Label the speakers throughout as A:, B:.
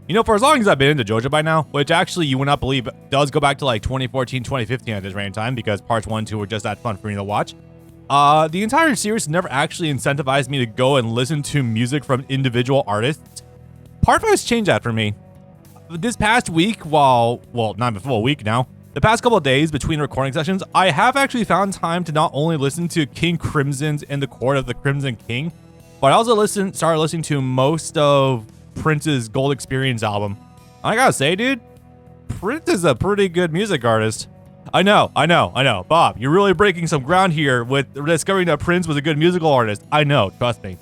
A: You know, for as long as I've been into JoJo by now, which actually you would not believe does go back to like 2014, 2015 at this random time because parts 1 and 2 were just that fun for me to watch. The entire series never actually incentivized me to go and listen to music from individual artists. Part 5 has changed that for me. This past week, not a full week now, the past couple of days between recording sessions, I have actually found time to not only listen to King Crimson's In the Court of the Crimson King, but I also started listening to most of Prince's Gold Experience album. I gotta say, dude, Prince is a pretty good music artist. I know. Bob, you're really breaking some ground here with discovering that Prince was a good musical artist. I know, trust me.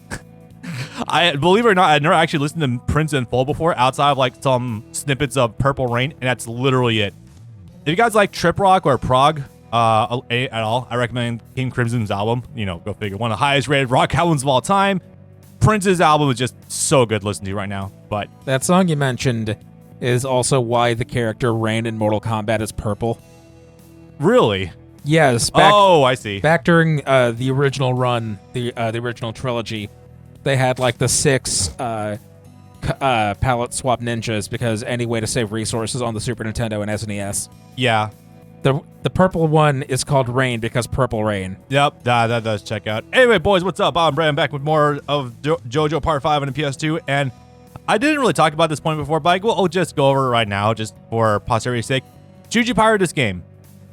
A: I believe it or not, I'd never actually listened to Prince in full before, outside of like some snippets of Purple Rain, and that's literally it. If you guys like trip rock or prog at all, I recommend King Crimson's album. You know, go figure. One of the highest rated rock albums of all time. Prince's album is just so good to listen to right now. But
B: that song you mentioned is also why the character Rain in Mortal Kombat is purple.
A: Really?
B: Yes.
A: I see.
B: Back during the original run, the original trilogy, they had like the 6 palette swap ninjas because any way to save resources on the Super Nintendo and SNES.
A: Yeah.
B: The purple one is called Rain because Purple Rain.
A: Yep, that does check out. Anyway, boys, what's up? I'm Brandon back with more of JoJo Part 5 on the PS2, and I didn't really talk about this point before, but I'll just go over it right now, just for posterity's sake. Should you pirate this game?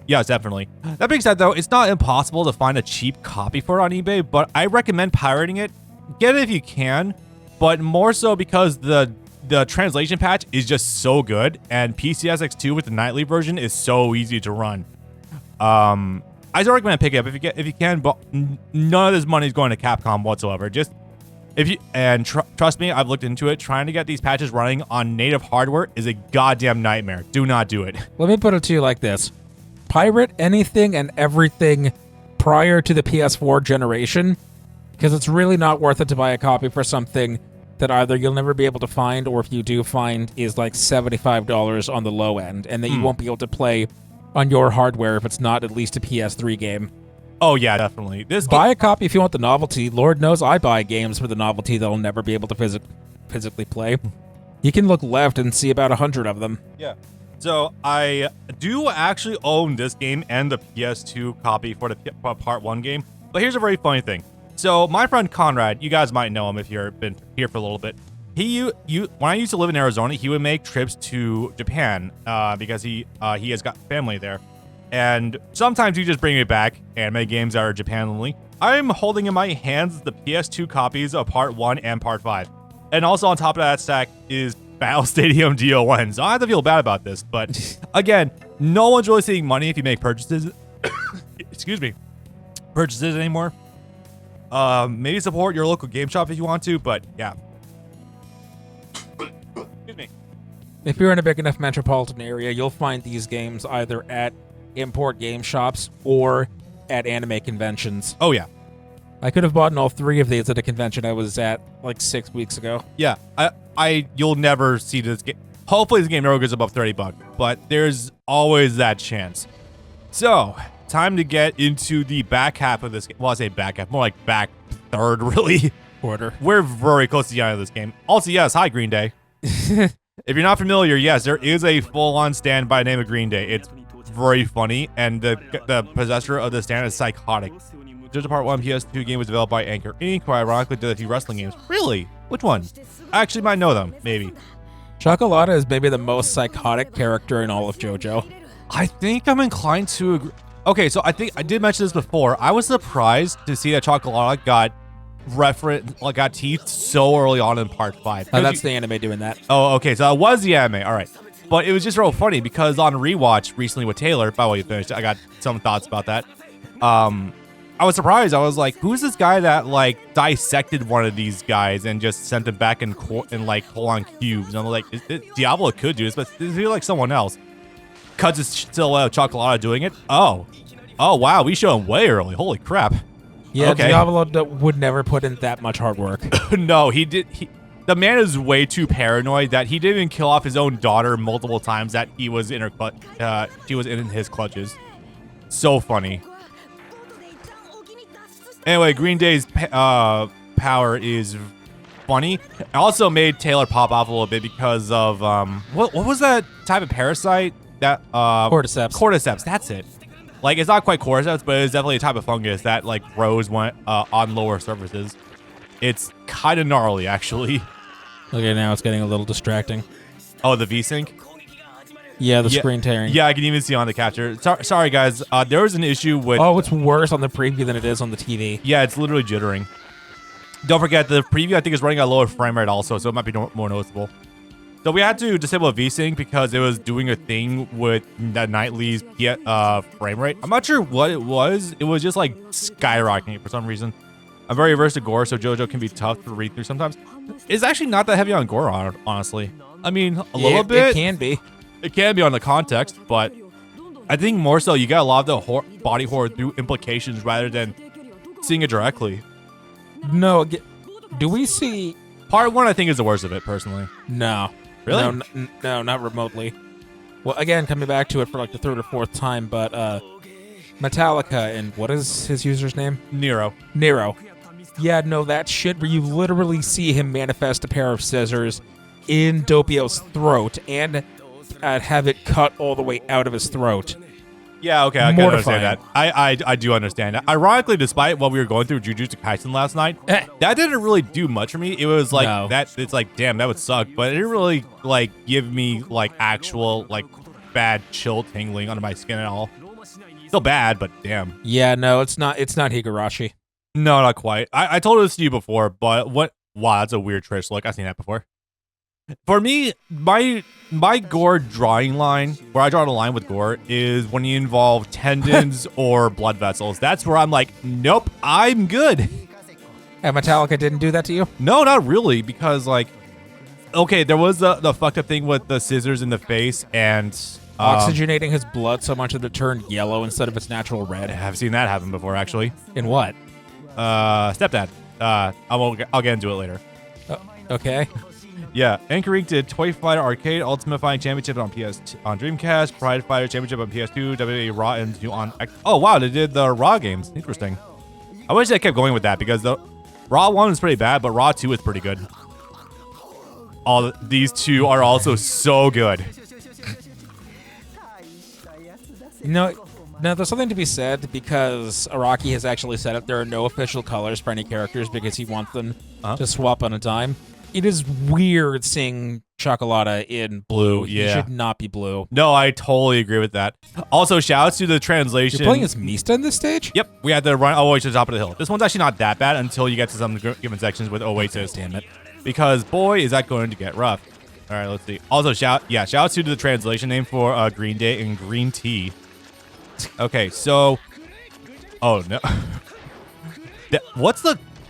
A: Yes, definitely. That being said, though, it's not impossible to find a cheap copy for it on eBay, but I recommend pirating it. Get it if you can, but more so because the translation patch is just so good, and PCSX2 with the nightly version is so easy to run. I still recommend picking it up if you can, but none of this money is going to Capcom whatsoever. Just trust me, I've looked into it. Trying to get these patches running on native hardware is a goddamn nightmare. Do not do it.
B: Let me put it to you like this: pirate anything and everything prior to the PS4 generation, because it's really not worth it to buy a copy for something that either you'll never be able to find, or if you do find, is like $75 on the low end, and that you won't be able to play on your hardware if it's not at least a PS3 game.
A: Oh yeah, definitely.
B: Buy a copy if you want the novelty. Lord knows I buy games for the novelty that I'll never be able to physically play. You can look left and see about 100 of them.
A: Yeah. So I do actually own this game and the PS2 copy for the Part 1 game, but here's a very funny thing. So my friend Conrad, you guys might know him if you've been here for a little bit. When I used to live in Arizona, he would make trips to Japan because he has got family there. And sometimes he just bring me back anime games that are Japan only. I'm holding in my hands the PS2 copies of Part 1 and Part 5. And also on top of that stack is Battle Stadium DON. So I have to feel bad about this. But again, no one's really seeing money if you make purchases. Excuse me. Purchases anymore. Maybe support your local game shop if you want to, but yeah. Excuse me.
B: If you're in a big enough metropolitan area, you'll find these games either at import game shops or at anime conventions.
A: Oh yeah.
B: I could have bought all 3 of these at a convention I was at like 6 weeks ago.
A: Yeah. You'll never see this game. Hopefully this game never goes above $30, but there's always that chance. So, time to get into the back half of this game. Well, I say back half, more like back third, really.
B: Quarter.
A: We're very close to the end of this game. Also, yes, hi, Green Day. If you're not familiar, yes, there is a full-on stand by the name of Green Day. It's very funny, and the possessor of the stand is psychotic. JoJo Part 1 PS2 game was developed by Anchor Inc., who ironically did a few wrestling games. Really? Which one? I actually might know them, maybe.
B: Chocolata is maybe the most psychotic character in all of JoJo.
A: I think I'm inclined to agree. Okay, so I think I did mention this before. I was surprised to see that Chocolata got teeth so early on in Part 5.
B: That's the anime doing that.
A: Oh, okay, so it was the anime. All right. But it was just real funny because on rewatch recently with Taylor, by the way, you finished, I got some thoughts about that. I was surprised. I was like, who's this guy that like dissected one of these guys and just sent him back in like full-on cubes? And I'm like, Diablo could do this, but it feel like someone else. Cuts his silhouette of Chocolata doing it. Oh wow, we showed him way early. Holy crap.
B: Yeah,
A: okay.
B: Diablo would never put in that much hard work.
A: No, he did. The man is way too paranoid that he didn't even kill off his own daughter multiple times that he was in her she was in his clutches. So funny. Anyway, Green Day's power is funny. It also made Taylor pop off a little bit because of what was that type of parasite that
B: Cordyceps.
A: Cordyceps, that's it. Like it's not quite cordyceps, but it's definitely a type of fungus that like grows on lower surfaces. It's kind of gnarly, actually.
B: Okay, now it's getting a little distracting.
A: Oh, the V-Sync?
B: Yeah, the screen tearing.
A: Yeah, I can even see on the capture. Sorry, guys. There was an issue with...
B: Oh, it's worse on the preview than it is on the TV.
A: Yeah, it's literally jittering. Don't forget, the preview, I think, is running at a lower frame rate also, so it might be more noticeable. So we had to disable V-Sync because it was doing a thing with that Knightly's frame rate. I'm not sure what it was. It was just like skyrocketing for some reason. I'm very averse to gore, so JoJo can be tough to read through sometimes. It's actually not that heavy on gore, honestly. I mean, a little bit.
B: It can be.
A: It can be on the context, but I think more so you got a lot of the body horror through implications rather than seeing it directly.
B: No, do we see...
A: Part 1, I think, is the worst of it, personally.
B: No.
A: Really?
B: No, not remotely. Well, again, coming back to it for like the third or fourth time, but Metallica and what is his user's name?
A: Nero.
B: Yeah, no, that shit where you literally see him manifest a pair of scissors in Doppio's throat and have it cut all the way out of his throat.
A: Yeah, okay, I can
B: Mortifying.
A: understand that. I do understand that. Ironically, despite what we were going through Jujutsu Kaisen last night, that didn't really do much for me. It was like that. It's like, damn, that would suck, but it didn't really like give me like actual like bad chill tingling under my skin at all. Still bad, but damn.
B: Yeah, no, it's not Higurashi.
A: No, not quite. I told this to you before, but what? Wow, that's a weird Trish look. I've seen that before. For me, my gore drawing line, where I draw the line with gore, is when you involve tendons or blood vessels. That's where I'm like, nope, I'm good.
B: And Metallica didn't do that to you?
A: No, not really, because like, okay, there was the fucked up thing with the scissors in the face and
B: oxygenating his blood so much that it turned yellow instead of its natural red.
A: I've seen that happen before, actually.
B: In what?
A: Stepdad. I'll get into it later.
B: Okay.
A: Yeah, Anchorink did Toy Fighter Arcade, Ultimate Fighting Championship on Dreamcast, Pride Fighter Championship on PS2, WWE Raw and on. Oh wow, they did the Raw games. Interesting. I wish they kept going with that because the Raw 1 is pretty bad, but Raw 2 is pretty good. All these two are also so good.
B: No, there's something to be said because Araki has actually said it. There are no official colors for any characters because he wants them to swap on a dime. It is weird seeing Chocolata in blue.
A: Yeah.
B: He should not be blue.
A: No, I totally agree with that. Also, shouts to the translation.
B: You're playing as Mista in this stage?
A: Yep, we had to run Oasis to the top of the hill. This one's actually not that bad until you get to some given sections with Oasis. Damn it. Because, boy, is that going to get rough. All right, let's see. Also, shouts to the translation name for Green Day and Green Tea. Okay, so... Oh, no.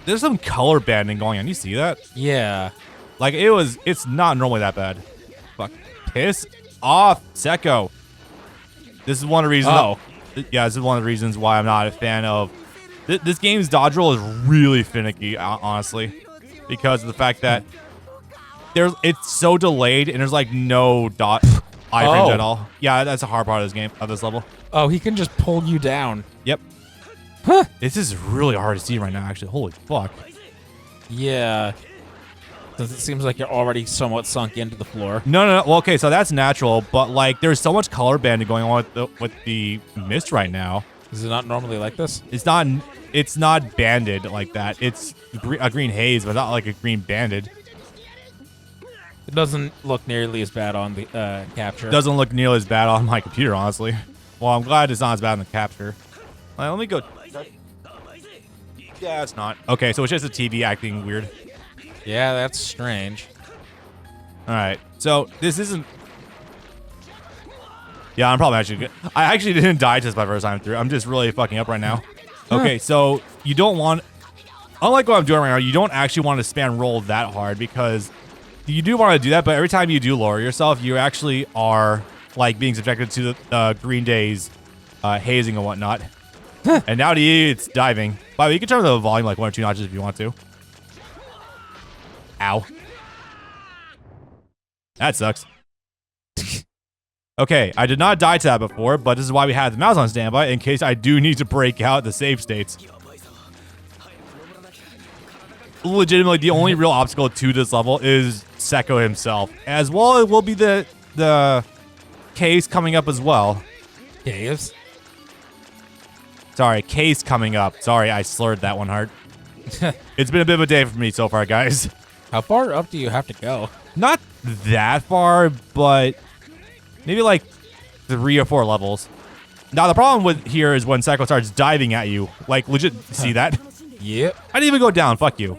A: There's some color banding going on. You see that?
B: Yeah.
A: Like, it's not normally that bad. Fuck. Piss off, Seko. This is one of the reasons...
B: Oh.
A: Yeah, this is one of the reasons why I'm not a fan of... This game's dodge roll is really finicky, honestly. Because of the fact that it's so delayed and there's, like, no dot iframes at all. Yeah, that's a hard part of this game, of this level.
B: Oh, he can just pull you down.
A: Yep.
B: Huh.
A: This is really hard to see right now, actually. Holy fuck.
B: Yeah. Since it seems like you're already somewhat sunk into the floor.
A: No. Well, okay, so that's natural, but like, there's so much color banding going on with the mist right now.
B: Is it not normally like this?
A: It's not banded like that. It's a green haze, but not like a green banded.
B: It doesn't look nearly as bad on the capture.
A: Doesn't look nearly as bad on my computer, honestly. Well, I'm glad it's not as bad on the capture. Let me go. Yeah, it's not. Okay, so it's just a TV acting weird.
B: Yeah, that's strange.
A: All right, so this isn't... Yeah, I'm probably actually good. I actually didn't die just my first time through. I'm just really fucking up right now. Okay, so you don't want... Unlike what I'm doing right now, you don't actually want to spam roll that hard because you do want to do that, but every time you do lower yourself, you actually are like being subjected to the Green Day's hazing and whatnot. And now it's diving. By the way, you can turn the volume like 1 or 2 notches if you want to. Ow. That sucks. Okay, I did not die to that before, but this is why we have the mouse on standby in case I do need to break out the save states. legitimately the only real obstacle to this level is Sekko himself. As well, it will be the case coming up as well.
B: Caves.
A: Sorry, case coming up. Sorry, I slurred that one hard. It's been a bit of a day for me so far, guys.
B: How far up do you have to go?
A: Not that far, but maybe like 3 or 4 levels. Now, the problem with here is when Sekko starts diving at you. Like, legit, see that?
B: Yep.
A: I didn't even go down. Fuck you.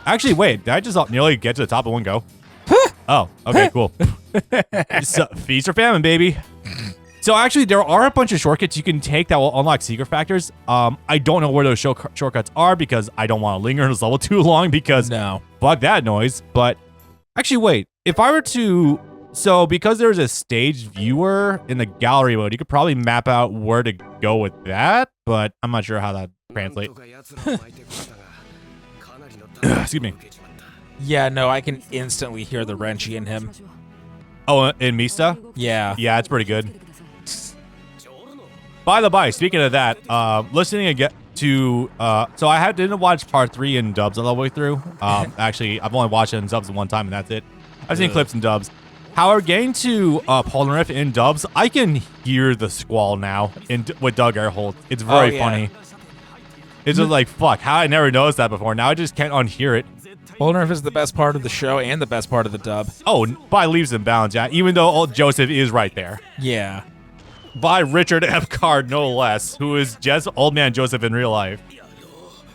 A: Actually, wait. Did I just nearly get to the top in one go? Oh, okay, cool. So, feast or famine, baby. So actually, there are a bunch of shortcuts you can take that will unlock secret factors. I don't know where those shortcuts are because I don't want to linger in this level too long because
B: No.
A: fuck that noise. But actually, wait. If I were to... So because there's a stage viewer in the gallery mode, you could probably map out where to go with that, but I'm not sure how that translates. Excuse me.
B: Yeah, no, I can instantly hear the Renchi in him.
A: Oh, in Mista?
B: Yeah.
A: Yeah, it's pretty good. By the by, speaking of that, listening again to so I didn't watch part 3 in dubs all the way through. Actually, I've only watched it in dubs one time, and that's it. I've seen clips in dubs. However, getting to Polnareff in dubs, I can hear the squall now with Doug Airholt. It's very funny. It's just like, fuck, how I never noticed that before. Now I just can't unhear it.
B: Polnareff is the best part of the show and the best part of the dub.
A: Oh, by leaps and bounds, yeah. Even though old Joseph is right there.
B: Yeah.
A: By Richard Epcard, no less, who is just old man Joseph in real life.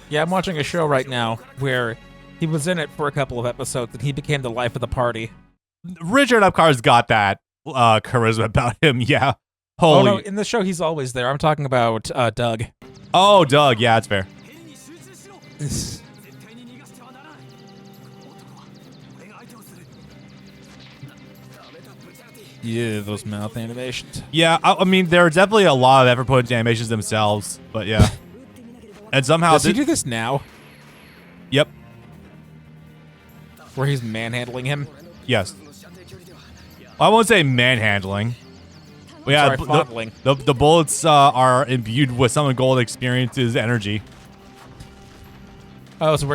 B: Yeah, I'm watching a show right now where he was in it for a couple of episodes and he became the life of the party.
A: Richard Epcard's got that charisma about him, yeah.
B: Oh,
A: Holy.
B: no, in the show he's always there. I'm talking about Doug.
A: Oh, Doug, yeah, that's fair.
B: Yeah, those mouth animations.
A: Yeah, I mean, there are definitely a lot of effort put into animations themselves, but yeah. And somehow...
B: Does he do this now?
A: Yep.
B: Where he's manhandling him?
A: Yes. I won't say manhandling. But yeah,
B: Sorry, fondling.
A: the bullets are imbued with some of Gold Experience's energy.
B: Oh, so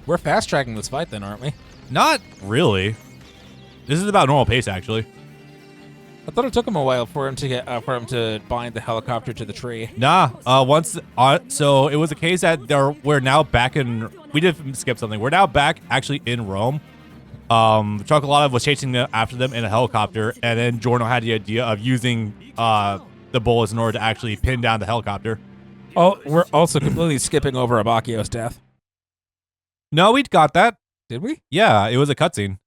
B: we're fast tracking this fight then, aren't we?
A: Not really. This is about normal pace, actually.
B: I thought it took him a while for him to get to bind the helicopter to the tree.
A: Nah. So it was a case that we're now back in. We did skip something. We're now back actually in Rome. Chocolata was chasing after them in a helicopter, and then Giorno had the idea of using the bullets in order to actually pin down the helicopter.
B: Oh, we're also completely skipping over Abakio's death.
A: No, we got that.
B: Did we?
A: Yeah, it was a cutscene.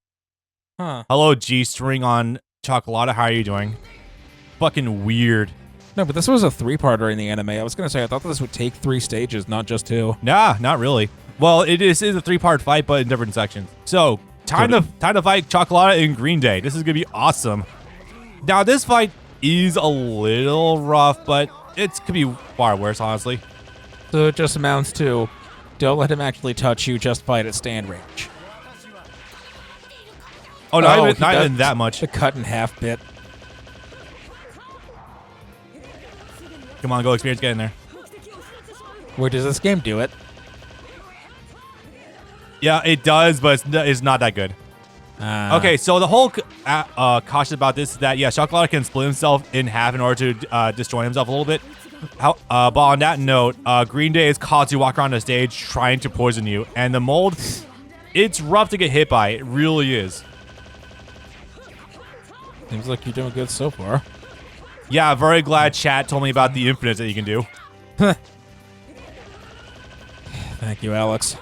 B: Huh.
A: Hello, G-string on Chocolata. How are you doing? Fucking weird.
B: No, but this was a 3-parter in the anime. I was gonna say I thought this would take 3 stages, not just 2.
A: Nah, not really. Well, it is a 3-part fight, but in different sections. So time to fight Chocolata in Green Day. This is gonna be awesome. Now this fight is a little rough, but it could be far worse, honestly.
B: So it just amounts to, don't let him actually touch you, just fight at stand range.
A: Oh,
B: Oh,
A: not
B: he
A: even
B: does
A: that much.
B: The cut in half bit.
A: Come on, Go Experience, get in there.
B: Where does this game do it?
A: Yeah, it does, but it's not that good. Okay, so the whole caution about this is that, yeah, Chocolata can split himself in half in order to destroy himself a little bit. But on that note, Green Day is caught to walk around the stage trying to poison you. And the mold, it's rough to get hit by. It really is.
B: Seems like you're doing good so far.
A: Yeah, very glad chat told me about the infinites that you can do.
B: Thank you, Alex.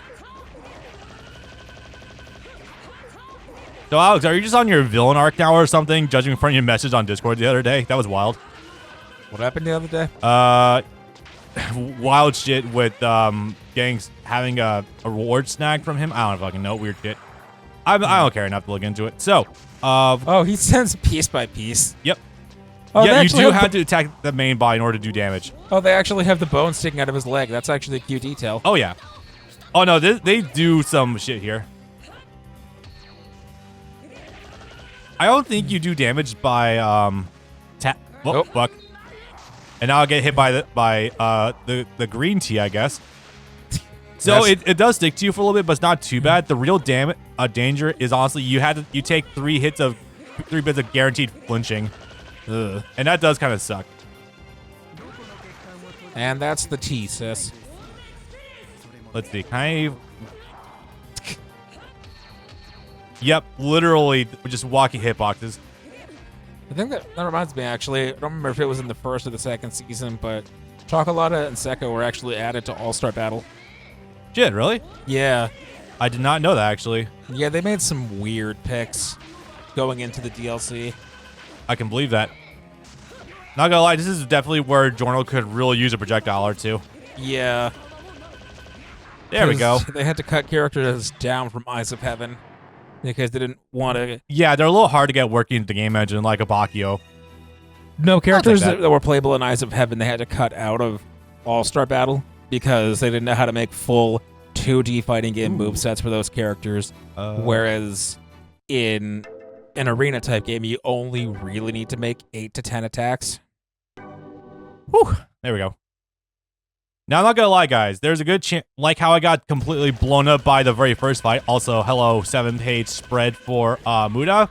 A: So, Alex, are you just on your villain arc now or something, judging from your message on Discord the other day? That was wild.
B: What happened the other day?
A: Wild shit with having a reward snag from him. I don't fucking know. Weird shit. I don't care enough to look into it. So,
B: Oh, he sends piece by piece.
A: Yep.
B: Oh,
A: Yeah,
B: they
A: you
B: actually
A: do
B: have
A: have to attack the main body in order to do damage.
B: Oh, they actually have the bone sticking out of his leg. That's actually a cute detail.
A: Oh, yeah. Oh, no, they do some shit here. I don't think you do damage by, Oh,
B: Nope.
A: fuck. And now I'll get hit by the green tea, I guess. So
B: That's-
A: it does stick to you for a little bit, but it's not too bad. The real danger is honestly you take 3 bits of guaranteed flinching, and that does kind of suck.
B: And that's the T, sis.
A: Let's see. Yep, literally just walking hitboxes.
B: I think that reminds me, actually. I don't remember if it was in the first or the second season, but Chocolata and Sekka were actually added to All-Star Battle.
A: Shit, really?
B: Yeah.
A: I did not know that, actually.
B: Yeah, they made some weird picks going into the DLC.
A: I can believe that. Not gonna lie, this is definitely where Giorno could really use a projectile or two.
B: Yeah.
A: There we go.
B: 'Cause they had to cut characters down from Eyes of Heaven because they didn't want to.
A: Yeah, they're a little hard to get working into the game engine, like a Bakio.
B: No, characters
A: that.
B: that were playable in Eyes of Heaven, they had to cut out of All-Star Battle because they didn't know how to make full 2D fighting game movesets for those characters. Whereas in an arena type game, you only really need to make 8 to 10 attacks.
A: Whew, there we go. Now, I'm not gonna lie, guys. There's a good chance, like how I got completely blown up by the very first fight. Also, hello, 7-page spread for Muda.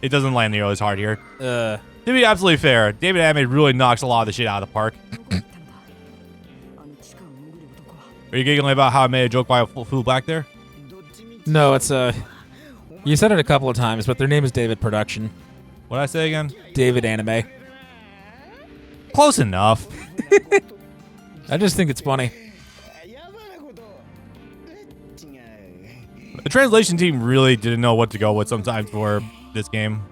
A: It doesn't land nearly as hard here. To be absolutely fair, David Anime really knocks a lot of the shit out of the park. Are you giggling about how I made a joke by a fool black there?
B: No, it's you said it a couple of times, but their name is David Production.
A: What did I say again?
B: David Anime.
A: Close enough.
B: I just think it's funny.
A: The translation team really didn't know what to go with sometimes for this game.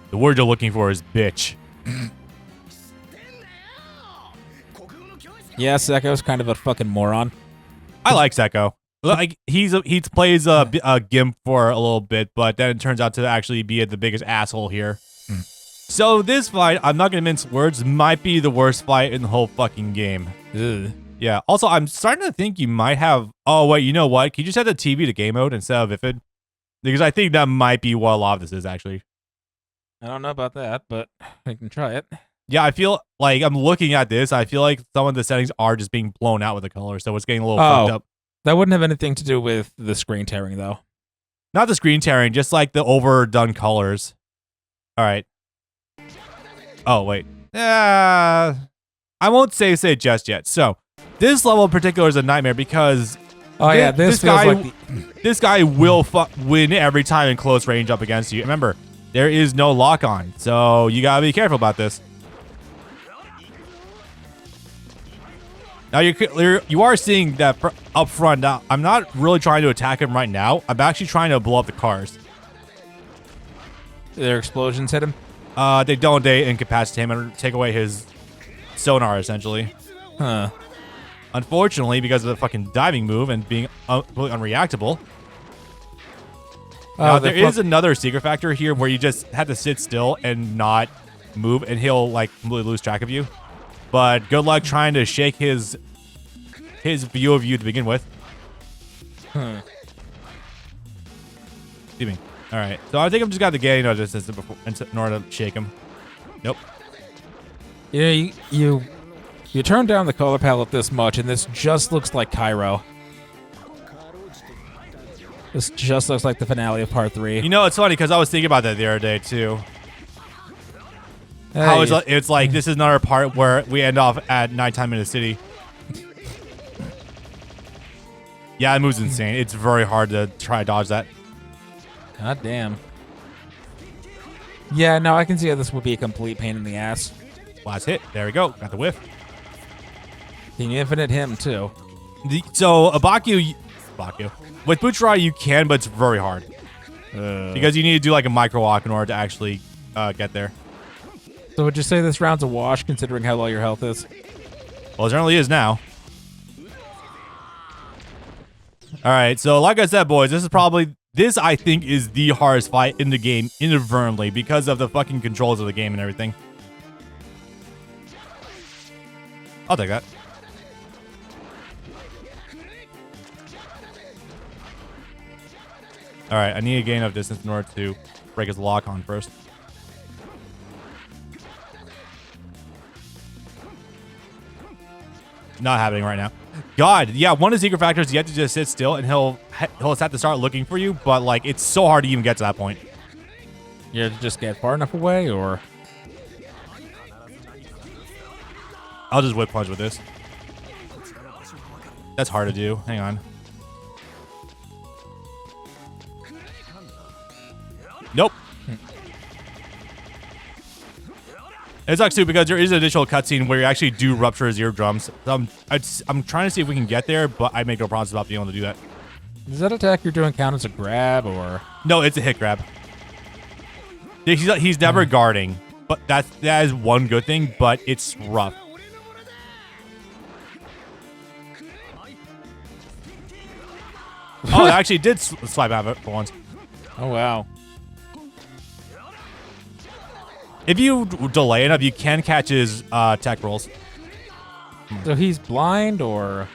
A: The word you're looking for is bitch.
B: Yeah, Sekko's kind of a fucking moron.
A: I like Sekko. Like he plays a gimp for a little bit, but then it turns out to actually be the biggest asshole here. So this fight, I'm not gonna mince words, might be the worst fight in the whole fucking game.
B: Ugh.
A: Yeah. Also, I'm starting to think you might have. Oh wait, you know what? Can you just set the TV to game mode instead of Vivid? Because I think that might be what a lot of this is actually.
B: I don't know about that, but I can try it.
A: Yeah, I feel like I'm looking at this. I feel like some of the settings are just being blown out with the color, so it's getting a little fucked up.
B: That wouldn't have anything to do with the screen tearing, though.
A: Not the screen tearing, just like the overdone colors. All right. Oh wait. I won't say it just yet. So this level in particular is a nightmare because
B: this feels
A: guy
B: like
A: this guy will win every time in close range up against you. Remember, there is no lock on, so you gotta be careful about this. Now you are seeing that up front. Now I'm not really trying to attack him right now. I'm actually trying to blow up the cars.
B: their explosions hit him.
A: They don't. They incapacitate him and take away his sonar essentially.
B: Huh.
A: Unfortunately, because of the fucking diving move and being completely unreactable.
B: Oh,
A: Now, there is another secret factor here where you just have to sit still and not move, and he'll like completely lose track of you. But good luck trying to shake his view of you to begin with. Excuse me. All right, so I think I'm just got to get distance before in order to shake him. Nope.
B: Yeah, you turn down the color palette this much, and this just looks like Cairo. This just looks like the finale of Part 3.
A: You know, it's funny because I was thinking about that the other day too. How it's like this is another part where we end off at nighttime in the city. Yeah, it moves insane. It's very hard to try to dodge that.
B: God damn. Yeah, no, I can see how this would be a complete pain in the ass.
A: Last hit. There we go. Got the whiff.
B: Can you infinite him, too?
A: So, a Bakio. With Butcherai, you can, but it's very hard. Because you need to do like a micro walk in order to actually get there.
B: So would you say this round's a wash, considering how low your health is?
A: Well, it certainly is now. All right, so like I said, boys, this I think is the hardest fight in the game inadvertently because of the fucking controls of the game and everything. I'll take that. All right, I need to gain enough distance in order to break his lock on first. not happening right now. God, yeah, one of the secret factors, you have to just sit still and he'll just have to start looking for you, but like it's so hard to even get to that point.
B: You have to just get far enough away, or
A: I'll just whip punch with this. That's hard to do. Hang on. Nope. It sucks too because there is an additional cutscene where you actually do rupture his eardrums. So I'm trying to see if we can get there, but I make no promises about being able to do that.
B: does that attack you're doing count as a grab, or?
A: No, it's a hit grab. He's never guarding, but that is one good thing, but it's rough. Oh, it actually did swipe out of it for once.
B: Oh wow.
A: If you delay enough, you can catch his tech rolls.
B: So he's blind, or?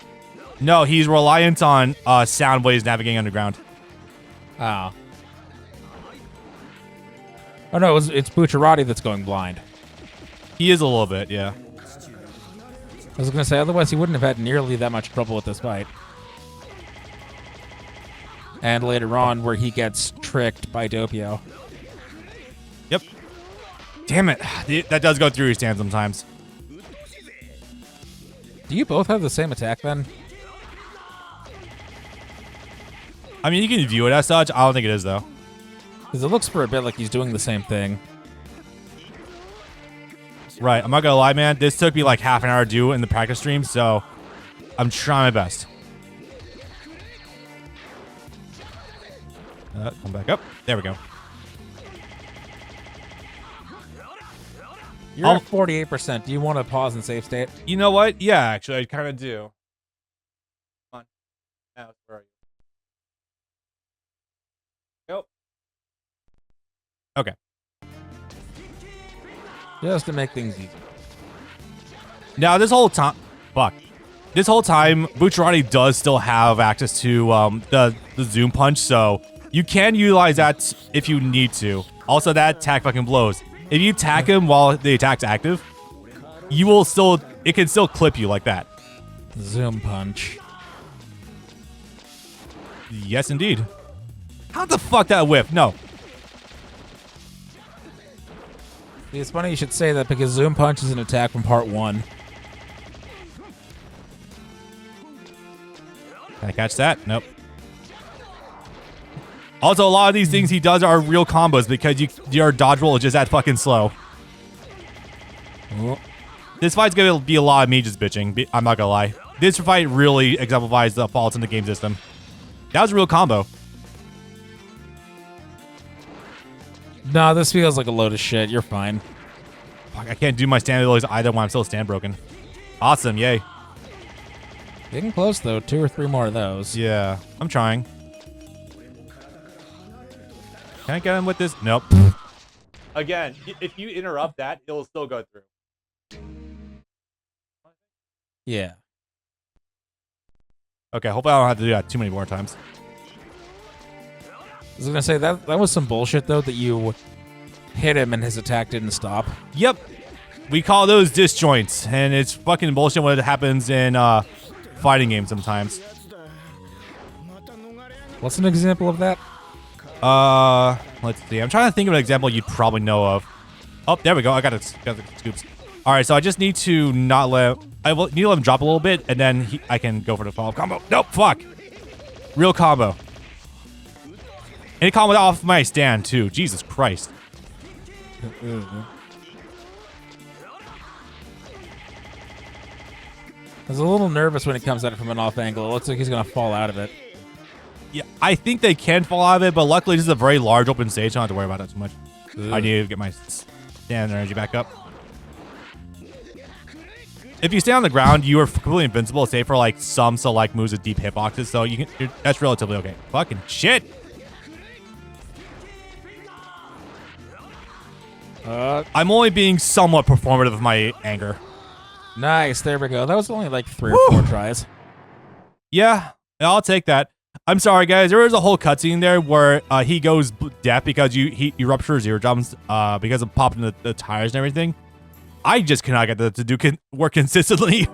A: No, he's reliant on sound waves navigating underground.
B: Oh. Oh no, it's Bucciarati that's going blind.
A: He is a little bit, yeah.
B: I was gonna say, otherwise he wouldn't have had nearly that much trouble with this fight. And later on, where he gets tricked by Doppio.
A: Yep. Damn it. That does go through his stand sometimes.
B: Do you both have the same attack then?
A: I mean, you can view it as such. I don't think it is, though.
B: Because it looks for a bit like he's doing the same thing.
A: Right. I'm not going to lie, man. This took me like half an hour to do in the practice stream, so I'm trying my best. Come back up. There we go.
B: You're at 48%. Do you want to pause and save state?
A: You know what? Yeah, actually, I kind of do. Come on. Now, where are you? Go. Okay.
B: Just to make things easy.
A: Now, this whole time... Fuck. This whole time, Bucciarati does still have access to the zoom punch, so you can utilize that if you need to. Also, that attack fucking blows. If you attack him while the attack's active, you will still... It can still clip you like that.
B: Zoom punch.
A: Yes, indeed. How the fuck that whip? No.
B: It's funny you should say that because Zoom Punch is an attack from part 1.
A: Can I catch that? Nope. Also, a lot of these things he does are real combos because your dodge roll is just that fucking slow.
B: Oh.
A: This fight's gonna be a lot of me just bitching. I'm not gonna lie. This fight really exemplifies the faults in the game system. That was a real combo.
B: No, this feels like a load of shit. You're fine.
A: Fuck, I can't do my stand abilities either when I'm still stand broken. Awesome, yay.
B: Getting close, though. 2 or 3 more of those.
A: Yeah, I'm trying. Can I get him with this? Nope. Again, if you interrupt that, it'll still go through.
B: Yeah.
A: Okay, hopefully I don't have to do that too many more times.
B: I was going to say, that was some bullshit, though, that you hit him and his attack didn't stop.
A: Yep. We call those disjoints, and it's fucking bullshit when it happens in fighting games sometimes.
B: What's an example of that?
A: Let's see. I'm trying to think of an example you'd probably know of. Oh, there we go. I got the scoops. All right, so I just need to not let... I will need to let him drop a little bit, and then I can go for the follow-up combo. Nope, fuck. Real combo. And he comboed off my stand, too. Jesus Christ.
B: I was a little nervous when he comes at it from an off angle. It looks like he's going to fall out of it.
A: Yeah, I think they can fall out of it, but luckily this is a very large open stage, so I don't have to worry about that too much. I need to get my stand energy back up. If you stay on the ground, you are completely invincible, save for like some select moves with deep hitboxes, so that's relatively okay. Fucking shit. I'm only being somewhat performative of my anger.
B: Nice, there we go. That was only like 3 or 4 tries.
A: Yeah, I'll take that. I'm sorry, guys. There is a whole cutscene there where he goes deaf because you rupture his eardrums because of popping the tires and everything. I just cannot get that to work consistently.